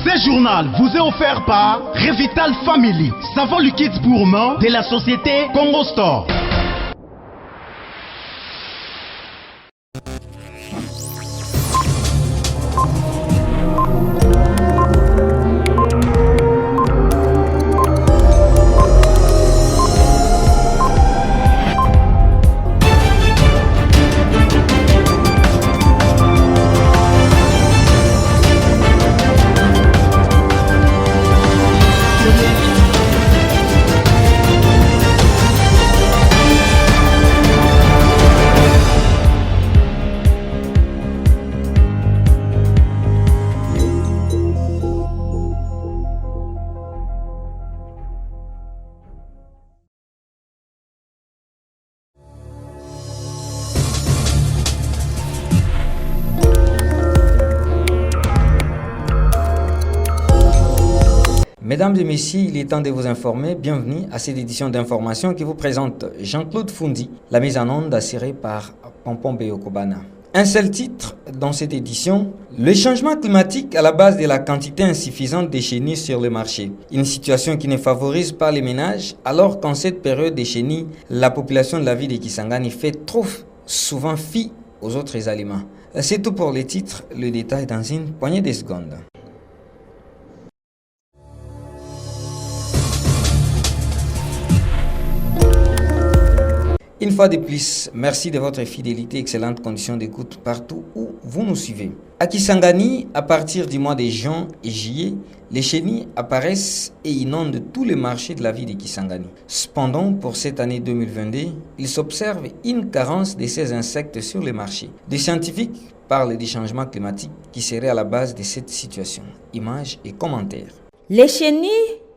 Ce journal vous est offert par Revital Family, savon liquide pour main de la société Congo Store. Mesdames et messieurs, il est temps de vous informer. Bienvenue à cette édition d'information qui vous présente Jean-Claude Fundi, la mise en onde assurée par Pompon Beokobana. Un seul titre dans cette édition, le changement climatique à la base de la quantité insuffisante de chenilles sur le marché. Une situation qui ne favorise pas les ménages, alors qu'en cette période de chenilles, la population de la ville de Kisangani fait trop souvent fi aux autres aliments. C'est tout pour les titres, le détail dans une poignée de secondes. Une fois de plus, merci de votre fidélité et excellentes conditions d'écoute partout où vous nous suivez. À Kisangani, à partir du mois de juin et juillet, les chenilles apparaissent et inondent tous les marchés de la ville de Kisangani. Cependant, pour cette année 2022, il s'observe une carence de ces insectes sur les marchés. Des scientifiques parlent du changement climatique qui serait à la base de cette situation. Images et commentaires. Les chenilles,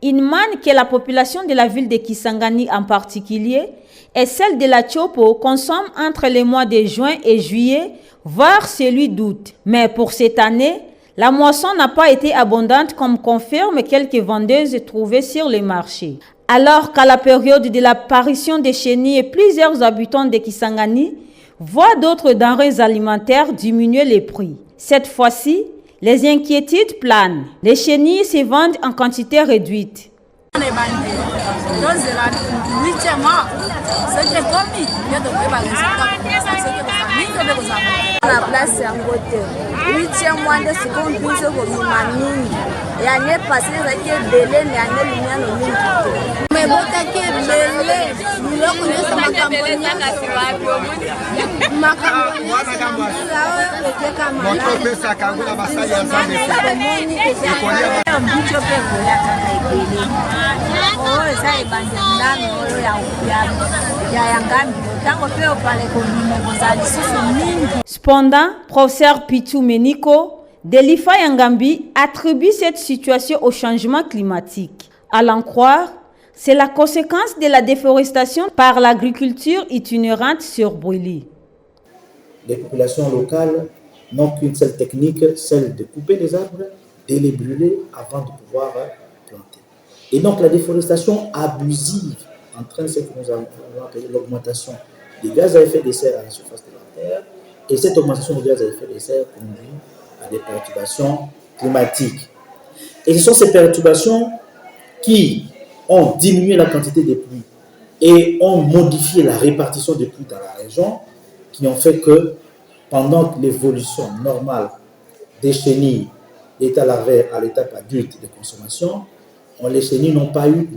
une manne que la population de la ville de Kisangani en particulier, et celle de la Tchopo consomme entre les mois de juin et juillet, voire celui d'août. Mais pour cette année, la moisson n'a pas été abondante comme confirment quelques vendeuses trouvées sur les marchés. Alors qu'à la période de l'apparition des chenilles, plusieurs habitants de Kisangani voient d'autres denrées alimentaires diminuer les prix. Cette fois-ci, les inquiétudes planent. Les chenilles se vendent en quantité réduite. La place est en côté. 8e mois de seconde plus que Mimani. Et année passée, c'était belé, mais année lumière le mine. Mais bon, t'as qu'à belé. Nous le connaissons ma campagne. Ma campagne. Cependant, professeur Pitou Meniko de l'IFA Yangambi attribue cette situation au changement climatique. À l'en croire, c'est la conséquence de la déforestation par l'agriculture itinérante sur brûlis. Les populations locales n'ont qu'une seule technique, celle de couper les arbres, de les brûler avant de pouvoir planter. Et donc la déforestation abusive entraîne ce que nous avons appelé l'augmentation des gaz à effet de serre à la surface de la Terre. Et cette augmentation des gaz à effet de serre conduit à des perturbations climatiques. Et ce sont ces perturbations qui ont diminué la quantité des pluies et ont modifié la répartition des pluies dans la région, qui ont fait que pendant l'évolution normale des chenilles d'état larvaire à l'étape adulte de consommation, les chenilles n'ont pas eu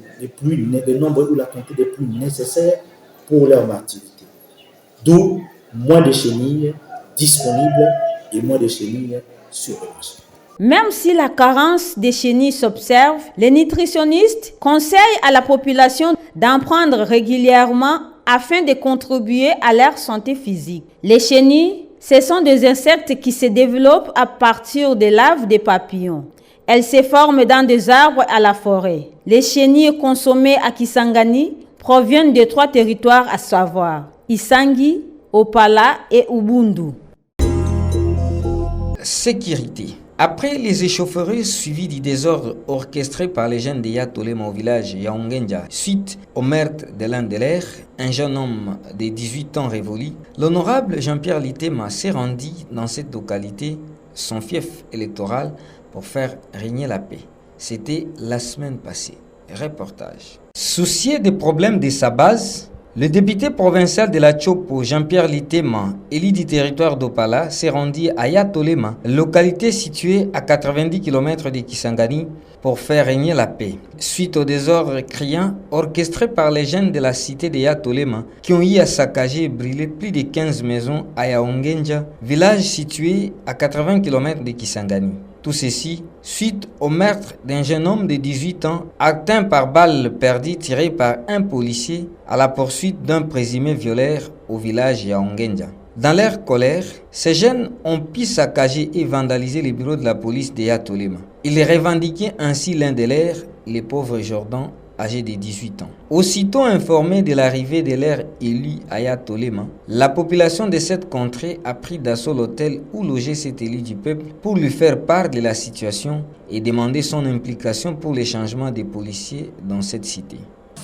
le nombre ou la quantité de pluies nécessaires pour leur maturité. D'où moins de chenilles disponibles et moins de chenilles sur le marché. Même si la carence des chenilles s'observe, les nutritionnistes conseillent à la population d'en prendre régulièrement afin de contribuer à leur santé physique. Les chenilles, ce sont des insectes qui se développent à partir des larves des papillons. Elles se forment dans des arbres à la forêt. Les chenilles consommées à Kisangani proviennent de 3 territoires à savoir Isangi, Opala et Ubundu. Sécurité. Après les échauffourées suivies du désordre orchestré par les jeunes de Yatolema au village Yaongenja, suite au meurtre de l'un de leurs, un jeune homme de 18 ans révolu, l'honorable Jean-Pierre Litema s'est rendu dans cette localité, son fief électoral, pour faire régner la paix. C'était la semaine passée. Reportage. Soucié des problèmes de sa base, le député provincial de la Chopo, Jean-Pierre Litema, élu du territoire d'Opala, s'est rendu à Yatolema, localité située à 90 km de Kisangani, pour faire régner la paix. Suite au désordre criant orchestré par les jeunes de la cité de Yatolema, qui ont eu à saccager et brûler plus de 15 maisons à Yaongenja, village situé à 80 km de Kisangani. Tout ceci suite au meurtre d'un jeune homme de 18 ans atteint par balle perdue tirée par un policier à la poursuite d'un présumé violeur au village Yaongenja. Dans leur colère, ces jeunes ont pu saccager et vandaliser les bureaux de la police de Yatolema. Ils revendiquaient ainsi l'un de leurs, le pauvre Jordan, âgé de 18 ans. Aussitôt informé de l'arrivée de leur élu à Yatolema, la population de cette contrée a pris d'assaut l'hôtel où logeait cet élu du peuple pour lui faire part de la situation et demander son implication pour les changements des policiers dans cette cité.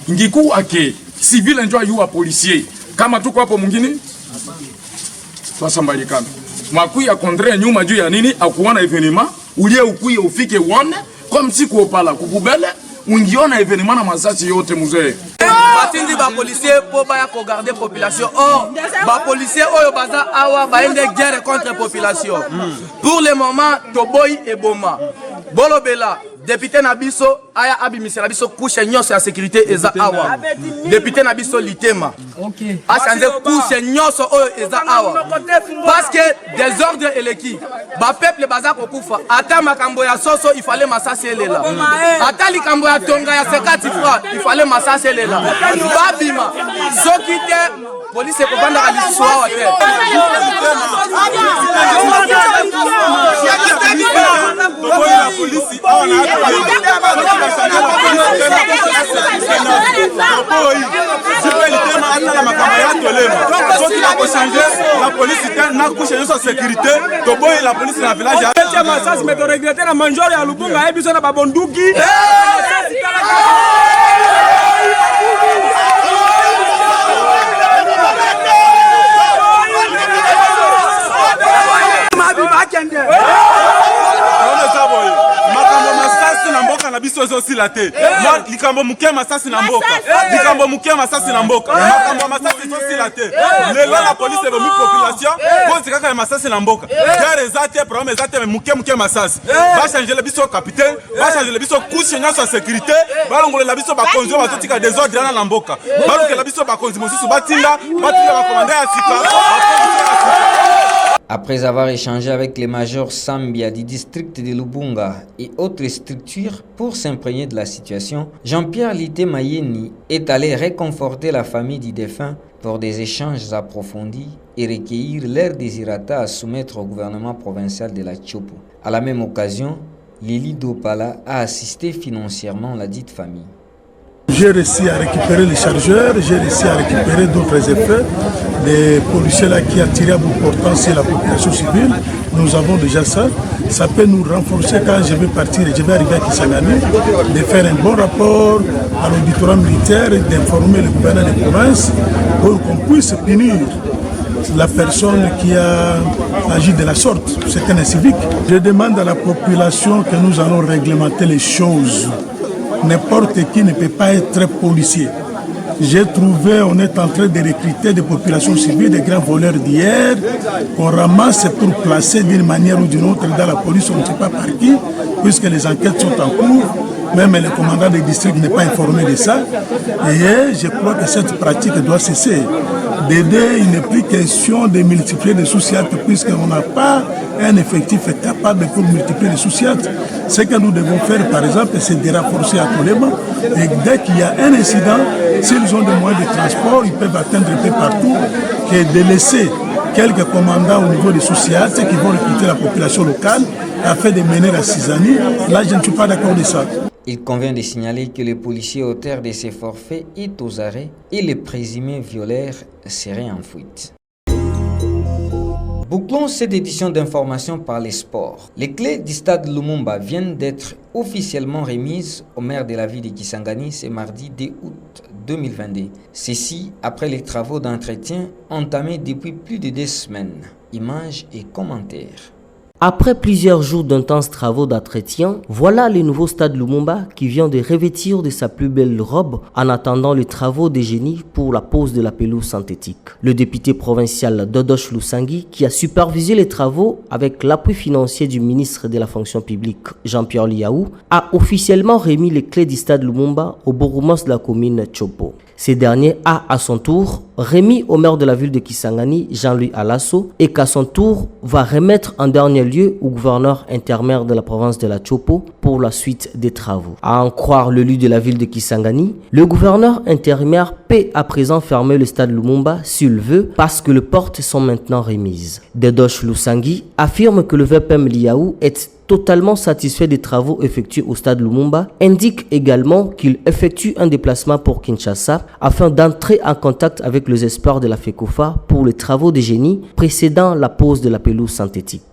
Ngiku ake civil njoo yuwa policier kama tuko hapo mwingine twasambalikana mwakuya kontre nyuma juu ya nini akuona evenema ulie ukuye ufike uone comme si kuopala kukubele ungiona evenema na masasi yote muzee batindi ba policier po ba ya ko garder population ba policier oyo baza awa ba ende guerre contre population pour le moment toboy et boma bolobela député Nabiso aya abimisela biso couche nyonso ya sécurité eza awa député Nabiso Litema a changé couche nyonso oyo eza awa parce que désordre eleki ba peuple baza kokufa ata makambo ya soso il fallait masasi elela ata likambo ya tonga ya 50 francs il fallait masasi elela babima soki te police ko banda ali soa te la police na couche de sécurité to boy la police na village ya masasi mais to regretter na manjori ya Lubunga et biso na babonduki na biso aussi la te likambo muke masasi na mboka likambo muke masasi na mboka makambo masasi aussi la te lelo la police ebomi population konti kaka masasi na mboka guerre ezate problème ezate muke masasi ba changer le biso capitaine ba changer le biso couche nyonso sécurité ba longola la biso ba konzo ba totika désordre na mboka ba longola la biso ba konzi mosusu batinda ba commandant ya sika. Après avoir échangé avec les majors Sambia du district de Lubunga et autres structures pour s'imprégner de la situation, Jean-Pierre Litema Yeni est allé réconforter la famille du défunt pour des échanges approfondis et recueillir leur désirata à soumettre au gouvernement provincial de la Chopo. À la même occasion, Lili Dopala a assisté financièrement la dite famille. J'ai réussi à récupérer les chargeurs, j'ai réussi à récupérer d'autres effets. Des policiers là qui attirent à bout portant sur la population civile. Nous avons déjà ça. Ça peut nous renforcer quand je vais partir et je vais arriver à Kisangani, de faire un bon rapport à l'auditorium militaire et d'informer le gouverneur de province pour qu'on puisse punir la personne qui a agi de la sorte. C'est un civique. Je demande à la population que nous allons réglementer les choses. N'importe qui ne peut pas être policier. J'ai trouvé, on est en train de recruter des populations civiles, des grands voleurs d'hier, qu'on ramasse pour placer d'une manière ou d'une autre dans la police, on ne sait pas par qui, puisque les enquêtes sont en cours. Même le commandant des districts n'est pas informé de ça. Et je crois que cette pratique doit cesser. D'aider, il n'est plus question de multiplier les sous-siates, puisqu'on n'a pas un effectif capable pour multiplier les sous-siates. Ce que nous devons faire, par exemple, c'est de renforcer à Tolema. Et dès qu'il y a un incident, s'ils ont des moyens de transport, ils peuvent atteindre un peu partout, que de laisser quelques commandants au niveau des sous-siates qui vont recruter la population locale afin de mener la Cisanie. Là, je ne suis pas d'accord de ça. Il convient de signaler que le policier auteur de ces forfaits est aux arrêts et le présumé violeur serait en fuite. Bouclons cette édition d'information par les sports. Les clés du stade Lumumba viennent d'être officiellement remises au maire de la ville de Kisangani ce mardi 2 août 2022. Ceci après les travaux d'entretien entamés depuis plus de 2 semaines. Images et commentaires. Après plusieurs jours d'intenses travaux d'entretien, voilà le nouveau stade Lumumba qui vient de revêtir de sa plus belle robe en attendant les travaux des génies pour la pose de la pelouse synthétique. Le député provincial Dodosh Lusangi, qui a supervisé les travaux avec l'appui financier du ministre de la fonction publique Jean-Pierre Liaou, a officiellement remis les clés du stade Lumumba au bourgmestre de la commune Chopo. Ce dernier a à son tour remis au maire de la ville de Kisangani, Jean-Louis Alasso, et qu'à son tour va remettre en dernier lieu au gouverneur intermaire de la province de la Chopo pour la suite des travaux. À en croire l'élu de la ville de Kisangani, le gouverneur intérimaire peut à présent fermer le stade Lumumba s'il veut parce que les portes sont maintenant remises. Dodosh Lusangi affirme que le VPM Liaou est totalement satisfait des travaux effectués au stade Lumumba, indique également qu'il effectue un déplacement pour Kinshasa afin d'entrer en contact avec les experts de la FECOFA pour les travaux de génie précédant la pose de la pelouse synthétique.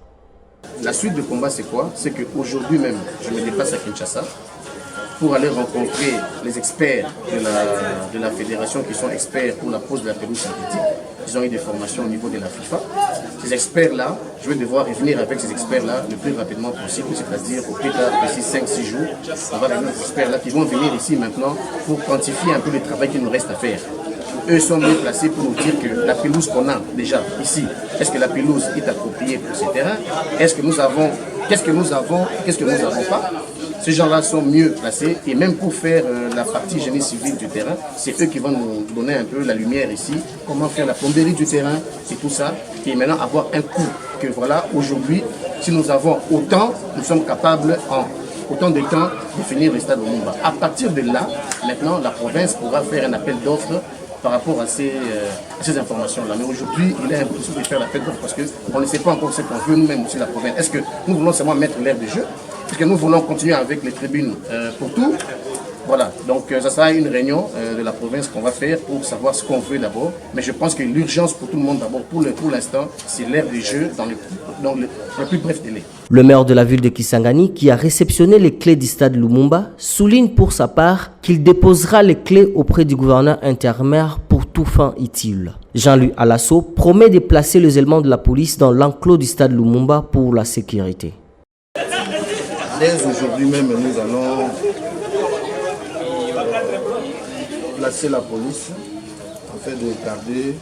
La suite du combat, c'est quoi? C'est qu'aujourd'hui même, je me déplace à Kinshasa pour aller rencontrer les experts de la fédération qui sont experts pour la pose de la pelouse synthétique. Ils ont eu des formations au niveau de la FIFA. Ces experts-là, je vais devoir revenir avec ces experts-là le plus rapidement possible, c'est-à-dire au plus tard d'ici 5-6 jours. On va revenir ces experts-là qui vont venir ici maintenant pour quantifier un peu le travail qu'il nous reste à faire. Eux sont mieux placés pour nous dire que la pelouse qu'on a déjà ici, est-ce que la pelouse est appropriée pour ces terrains? Qu'est-ce que nous avons pas? Ces gens-là sont mieux placés et même pour faire la partie génie civil du terrain, c'est eux qui vont nous donner un peu la lumière ici, comment faire la plomberie du terrain et tout ça, et maintenant avoir un coût que voilà, aujourd'hui, si nous avons autant, nous sommes capables en autant de temps de finir le stade Lumumba. À partir de là, maintenant, la province pourra faire un appel d'offres par rapport à ces informations-là. Mais aujourd'hui, il est impossible de faire l'appel d'offres parce qu'on ne sait pas encore ce qu'on veut nous-mêmes aussi la province. Est-ce que nous voulons seulement mettre l'air de jeu? Est-ce que nous voulons continuer avec les tribunes pour tout? Voilà, donc ça sera une réunion de la province qu'on va faire pour savoir ce qu'on veut d'abord. Mais je pense que l'urgence pour tout le monde d'abord, pour l'instant, c'est l'air du jeu dans le plus bref délai. Le maire de la ville de Kisangani, qui a réceptionné les clés du stade Lumumba, souligne pour sa part qu'il déposera les clés auprès du gouverneur intermaire pour tout fin utile. Jean-Louis Alasso promet de placer les éléments de la police dans l'enclos du stade Lumumba pour la sécurité. Dès aujourd'hui même, nous allons placer la police afin de garder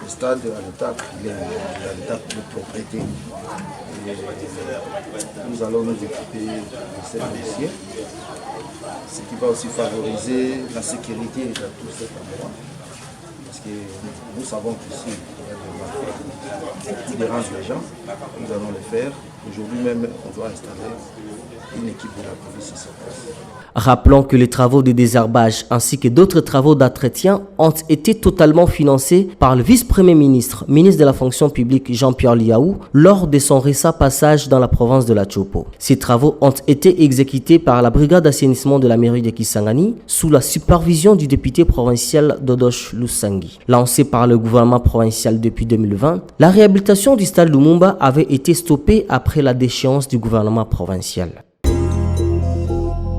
le stade à l'état de propriété. Et nous allons nous occuper de ces policiers, ce qui va aussi favoriser la sécurité de tout cet endroit. Parce que nous savons qu'ici, il y a des malfaiteurs qui dérangent les gens. Nous allons le faire. Aujourd'hui même, on doit installer une équipe de la police ici. Rappelons que les travaux de désherbage ainsi que d'autres travaux d'entretien ont été totalement financés par le vice-premier ministre, ministre de la fonction publique Jean-Pierre Liaou, lors de son récent passage dans la province de la Chopo. Ces travaux ont été exécutés par la brigade d'assainissement de la mairie de Kisangani sous la supervision du député provincial Dodosh Lusangi. Lancé par le gouvernement provincial depuis 2020, la réhabilitation du stade Lumumba avait été stoppée après la déchéance du gouvernement provincial.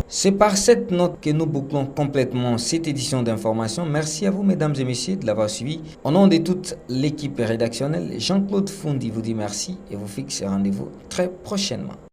C'est par cette note que nous bouclons complètement cette édition d'information. Merci à vous, mesdames et messieurs, de l'avoir suivi. Au nom de toute l'équipe rédactionnelle, Jean-Claude Fundi vous dit merci et vous fixe rendez-vous très prochainement.